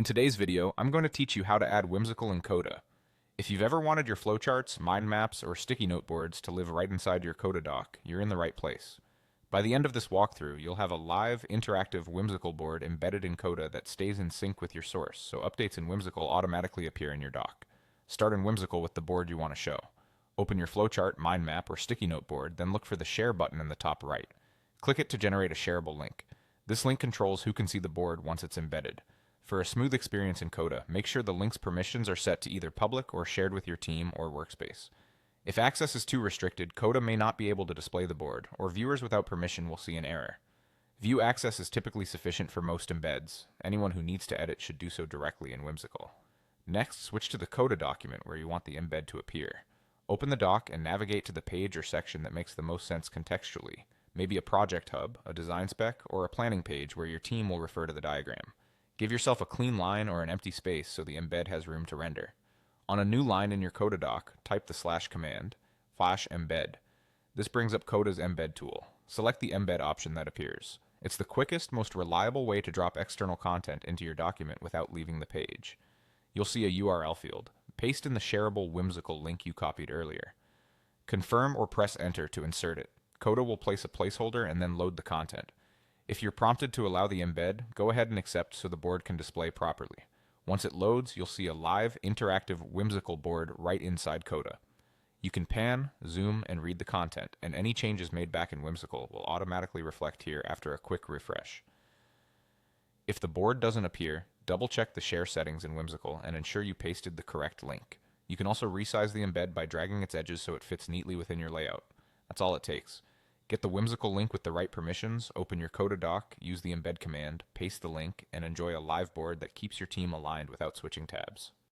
In today's video, I'm going to teach you how to add Whimsical in Coda. If you've ever wanted your flowcharts, mind maps, or sticky note boards to live right inside your Coda doc, you're in the right place. By the end of this walkthrough, you'll have a live, interactive Whimsical board embedded in Coda that stays in sync with your source, so updates in Whimsical automatically appear in your doc. Start in Whimsical with the board you want to show. Open your flowchart, mind map, or sticky note board, then look for the Share button in the top right. Click it to generate a shareable link. This link controls who can see the board once it's embedded. For a smooth experience in Coda, make sure the link's permissions are set to either public or shared with your team or workspace. If access is too restricted, Coda may not be able to display the board, or viewers without permission will see an error. View access is typically sufficient for most embeds. Anyone who needs to edit should do so directly in Whimsical. Next, switch to the Coda document where you want the embed to appear. Open the doc and navigate to the page or section that makes the most sense contextually, maybe a project hub, a design spec, or a planning page where your team will refer to the diagram. Give yourself a clean line or an empty space so the embed has room to render. On a new line in your Coda doc, type the / command, /embed. This brings up Coda's embed tool. Select the embed option that appears. It's the quickest, most reliable way to drop external content into your document without leaving the page. You'll see a URL field. Paste in the shareable Whimsical link you copied earlier. Confirm or press enter to insert it. Coda will place a placeholder and then load the content. If you're prompted to allow the embed, go ahead and accept so the board can display properly. Once it loads, you'll see a live, interactive Whimsical board right inside Coda. You can pan, zoom, and read the content, and any changes made back in Whimsical will automatically reflect here after a quick refresh. If the board doesn't appear, double-check the share settings in Whimsical and ensure you pasted the correct link. You can also resize the embed by dragging its edges so it fits neatly within your layout. That's all it takes. Get the Whimsical link with the right permissions, open your Coda doc, use the embed command, paste the link, and enjoy a live board that keeps your team aligned without switching tabs.